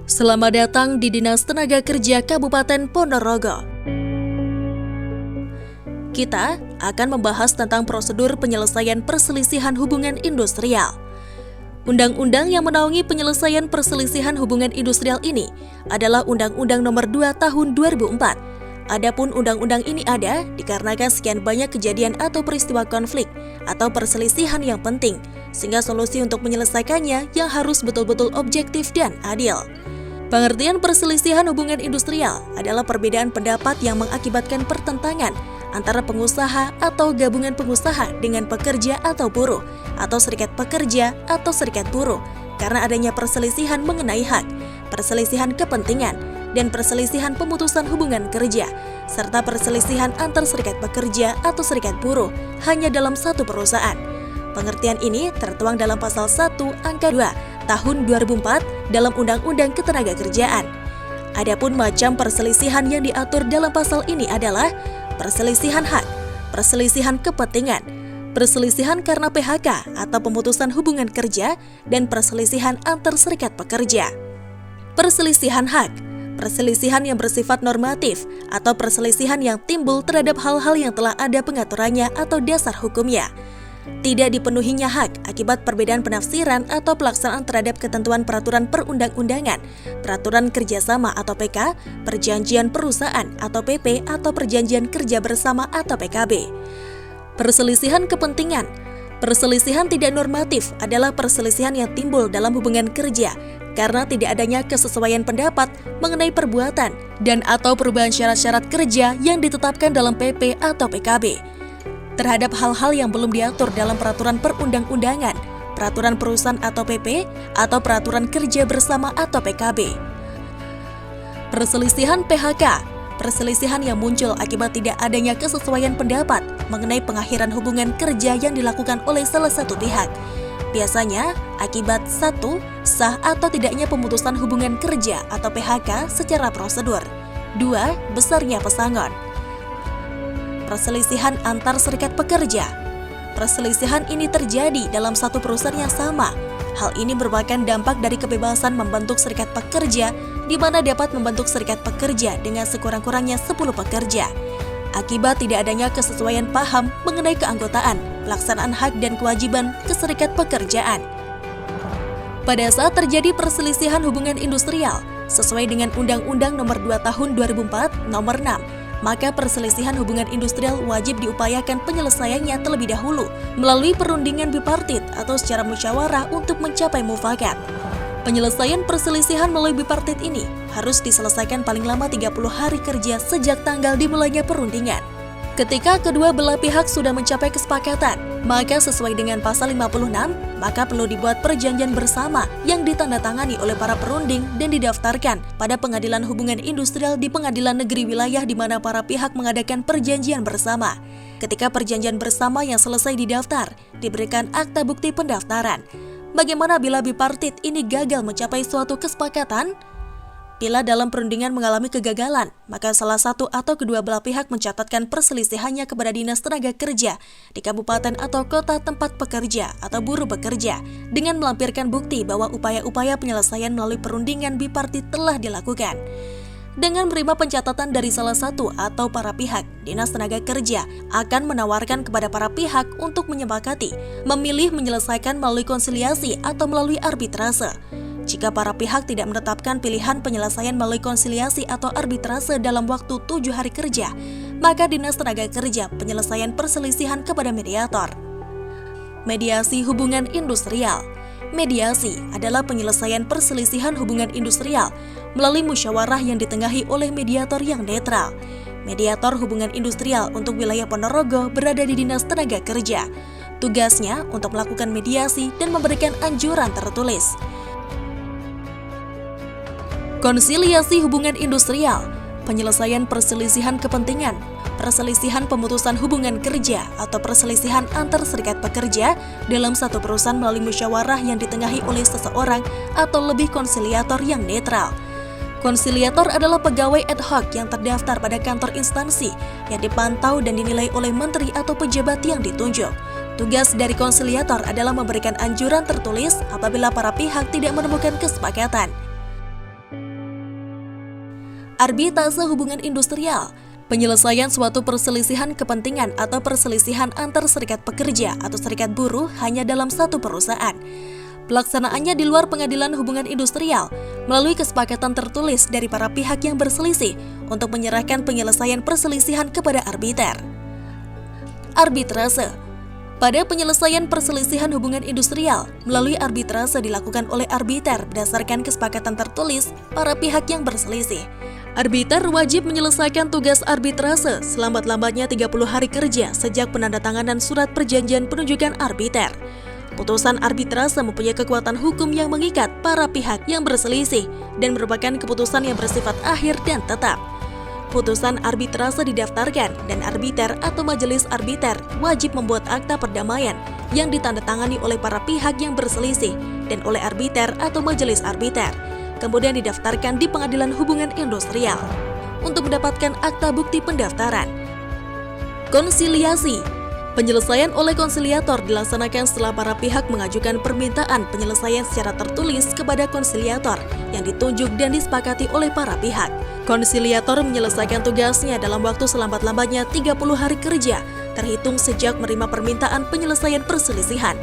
Selamat datang di Dinas Tenaga Kerja Kabupaten Ponorogo. Kita akan membahas tentang prosedur penyelesaian perselisihan hubungan industrial. Undang-undang yang menaungi penyelesaian perselisihan hubungan industrial ini adalah Undang-Undang Nomor 2 Tahun 2004. Adapun undang-undang ini ada dikarenakan sekian banyak kejadian atau peristiwa konflik atau perselisihan yang penting, sehingga solusi untuk menyelesaikannya yang harus betul-betul objektif dan adil. Pengertian perselisihan hubungan industrial adalah perbedaan pendapat yang mengakibatkan pertentangan antara pengusaha atau gabungan pengusaha dengan pekerja atau buruh, atau serikat pekerja atau serikat buruh, karena adanya perselisihan mengenai hak, perselisihan kepentingan, dan perselisihan pemutusan hubungan kerja, serta perselisihan antar serikat pekerja atau serikat buruh hanya dalam satu perusahaan. Pengertian ini tertuang dalam Pasal 1 Angka 2 Tahun 2004 dalam Undang-Undang Ketenagakerjaan. Adapun macam perselisihan yang diatur dalam pasal ini adalah perselisihan hak, perselisihan kepentingan, perselisihan karena PHK atau pemutusan hubungan kerja, dan perselisihan antar serikat pekerja. Perselisihan hak, perselisihan yang bersifat normatif atau perselisihan yang timbul terhadap hal-hal yang telah ada pengaturannya atau dasar hukumnya. Tidak dipenuhinya hak akibat perbedaan penafsiran atau pelaksanaan terhadap ketentuan peraturan perundang-undangan, peraturan kerjasama atau PK, perjanjian perusahaan atau PP, atau perjanjian kerja bersama atau PKB. Perselisihan kepentingan. Perselisihan tidak normatif adalah perselisihan yang timbul dalam hubungan kerja karena tidak adanya kesesuaian pendapat mengenai perbuatan dan atau perubahan syarat-syarat kerja yang ditetapkan dalam PP atau PKB terhadap hal-hal yang belum diatur dalam peraturan perundang-undangan, peraturan perusahaan atau PP, atau peraturan kerja bersama atau PKB. Perselisihan PHK, perselisihan yang muncul akibat tidak adanya kesesuaian pendapat mengenai pengakhiran hubungan kerja yang dilakukan oleh salah satu pihak. Biasanya akibat 1. Sah atau tidaknya pemutusan hubungan kerja atau PHK secara prosedur. 2. Besarnya pesangon. Perselisihan antar serikat pekerja. Perselisihan ini terjadi dalam satu perusahaan yang sama. Hal ini merupakan dampak dari kebebasan membentuk serikat pekerja, di mana dapat membentuk serikat pekerja dengan sekurang-kurangnya 10 pekerja. Akibat tidak adanya kesesuaian paham mengenai keanggotaan, pelaksanaan hak dan kewajiban ke serikat pekerjaan. Pada saat terjadi perselisihan hubungan industrial, sesuai dengan Undang-Undang Nomor 2 Tahun 2004, Nomor 6, maka perselisihan hubungan industrial wajib diupayakan penyelesaiannya terlebih dahulu melalui perundingan bipartit atau secara musyawarah untuk mencapai mufakat. Penyelesaian perselisihan melalui bipartit ini harus diselesaikan paling lama 30 hari kerja sejak tanggal dimulainya perundingan. Ketika kedua belah pihak sudah mencapai kesepakatan, maka sesuai dengan Pasal 56, maka perlu dibuat perjanjian bersama yang ditandatangani oleh para perunding dan didaftarkan pada Pengadilan Hubungan Industrial di Pengadilan Negeri Wilayah di mana para pihak mengadakan perjanjian bersama. Ketika perjanjian bersama yang selesai didaftar, diberikan akta bukti pendaftaran. Bagaimana bila bipartit ini gagal mencapai suatu kesepakatan? Bila dalam perundingan mengalami kegagalan, maka salah satu atau kedua belah pihak mencatatkan perselisihannya kepada Dinas Tenaga Kerja di kabupaten atau kota tempat pekerja atau buruh bekerja dengan melampirkan bukti bahwa upaya-upaya penyelesaian melalui perundingan bipartit telah dilakukan. Dengan menerima pencatatan dari salah satu atau para pihak, Dinas Tenaga Kerja akan menawarkan kepada para pihak untuk menyepakati, memilih menyelesaikan melalui konsiliasi atau melalui arbitrase. Jika para pihak tidak menetapkan pilihan penyelesaian melalui konsiliasi atau arbitrase dalam waktu 7 hari kerja, maka Dinas Tenaga Kerja penyelesaian perselisihan kepada mediator. Mediasi hubungan industrial. Mediasi adalah penyelesaian perselisihan hubungan industrial melalui musyawarah yang ditengahi oleh mediator yang netral. Mediator hubungan industrial untuk wilayah Ponorogo berada di Dinas Tenaga Kerja. Tugasnya untuk melakukan mediasi dan memberikan anjuran tertulis. Konsiliasi hubungan industrial, penyelesaian perselisihan kepentingan, perselisihan pemutusan hubungan kerja atau perselisihan antar serikat pekerja dalam satu perusahaan melalui musyawarah yang ditengahi oleh seseorang atau lebih konsiliator yang netral. Konsiliator adalah pegawai ad hoc yang terdaftar pada kantor instansi yang dipantau dan dinilai oleh menteri atau pejabat yang ditunjuk. Tugas dari konsiliator adalah memberikan anjuran tertulis apabila para pihak tidak menemukan kesepakatan. Arbitrase hubungan industrial, penyelesaian suatu perselisihan kepentingan atau perselisihan antar serikat pekerja atau serikat buruh hanya dalam satu perusahaan. Pelaksanaannya di luar pengadilan hubungan industrial melalui kesepakatan tertulis dari para pihak yang berselisih untuk menyerahkan penyelesaian perselisihan kepada arbiter. Arbitrase. Pada penyelesaian perselisihan hubungan industrial, melalui arbitrase dilakukan oleh arbiter berdasarkan kesepakatan tertulis para pihak yang berselisih. Arbiter wajib menyelesaikan tugas arbitrase selambat-lambatnya 30 hari kerja sejak penandatanganan surat perjanjian penunjukan arbiter. Putusan arbitrase mempunyai kekuatan hukum yang mengikat para pihak yang berselisih dan merupakan keputusan yang bersifat akhir dan tetap. Putusan arbitrase didaftarkan dan arbiter atau majelis arbiter wajib membuat akta perdamaian yang ditandatangani oleh para pihak yang berselisih dan oleh arbiter atau majelis arbiter, kemudian didaftarkan di pengadilan hubungan industrial untuk mendapatkan akta bukti pendaftaran. Konsiliasi. Penyelesaian oleh konsiliator dilaksanakan setelah para pihak mengajukan permintaan penyelesaian secara tertulis kepada konsiliator yang ditunjuk dan disepakati oleh para pihak. Konsiliator menyelesaikan tugasnya dalam waktu selambat-lambatnya 30 hari kerja, terhitung sejak menerima permintaan penyelesaian perselisihan.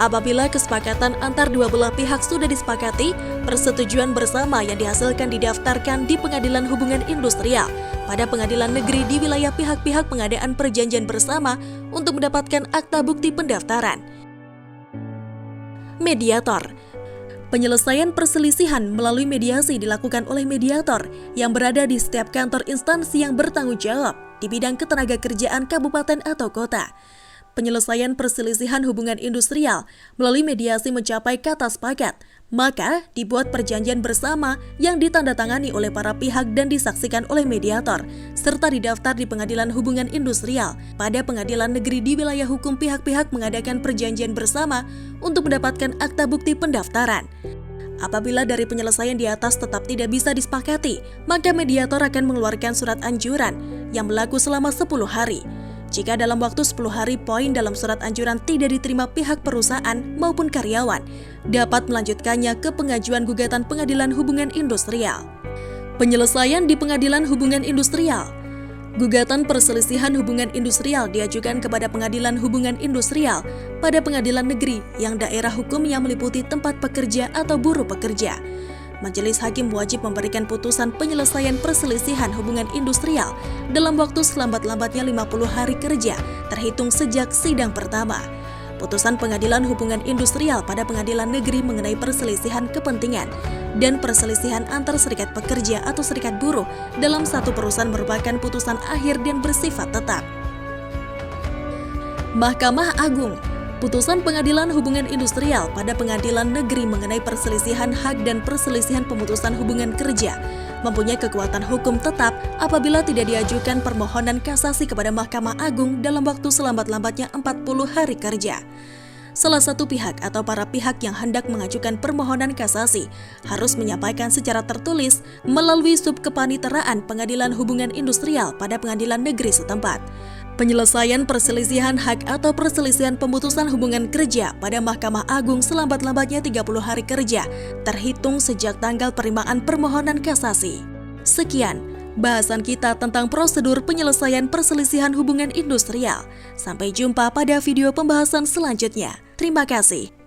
Apabila kesepakatan antar dua belah pihak sudah disepakati, persetujuan bersama yang dihasilkan didaftarkan di pengadilan hubungan industrial pada pengadilan negeri di wilayah pihak-pihak pengadaan perjanjian bersama untuk mendapatkan akta bukti pendaftaran. Mediator. Penyelesaian perselisihan melalui mediasi dilakukan oleh mediator yang berada di setiap kantor instansi yang bertanggung jawab di bidang ketenagakerjaan kabupaten atau kota. Penyelesaian perselisihan hubungan industrial melalui mediasi mencapai kata sepakat, maka dibuat perjanjian bersama yang ditandatangani oleh para pihak dan disaksikan oleh mediator, serta didaftar di pengadilan hubungan industrial pada pengadilan negeri di wilayah hukum pihak-pihak mengadakan perjanjian bersama untuk mendapatkan akta bukti pendaftaran. Apabila dari penyelesaian di atas tetap tidak bisa disepakati, maka mediator akan mengeluarkan surat anjuran yang berlaku selama 10 hari. Jika dalam waktu 10 hari poin dalam surat anjuran tidak diterima pihak perusahaan maupun karyawan, dapat melanjutkannya ke pengajuan gugatan pengadilan hubungan industrial. Penyelesaian di pengadilan hubungan industrial. Gugatan perselisihan hubungan industrial diajukan kepada pengadilan hubungan industrial pada pengadilan negeri yang daerah hukumnya meliputi tempat pekerja atau buruh pekerja. Majelis hakim wajib memberikan putusan penyelesaian perselisihan hubungan industrial dalam waktu selambat-lambatnya 50 hari kerja terhitung sejak sidang pertama. Putusan pengadilan hubungan industrial pada pengadilan negeri mengenai perselisihan kepentingan dan perselisihan antar serikat pekerja atau serikat buruh dalam satu perusahaan merupakan putusan akhir dan bersifat tetap. Mahkamah Agung. Putusan pengadilan hubungan industrial pada pengadilan negeri mengenai perselisihan hak dan perselisihan pemutusan hubungan kerja mempunyai kekuatan hukum tetap apabila tidak diajukan permohonan kasasi kepada Mahkamah Agung dalam waktu selambat-lambatnya 40 hari kerja. Salah satu pihak atau para pihak yang hendak mengajukan permohonan kasasi harus menyampaikan secara tertulis melalui subkepaniteraan pengadilan hubungan industrial pada pengadilan negeri setempat. Penyelesaian perselisihan hak atau perselisihan pemutusan hubungan kerja pada Mahkamah Agung selambat-lambatnya 30 hari kerja terhitung sejak tanggal penerimaan permohonan kasasi. Sekian bahasan kita tentang prosedur penyelesaian perselisihan hubungan industrial. Sampai jumpa pada video pembahasan selanjutnya. Terima kasih.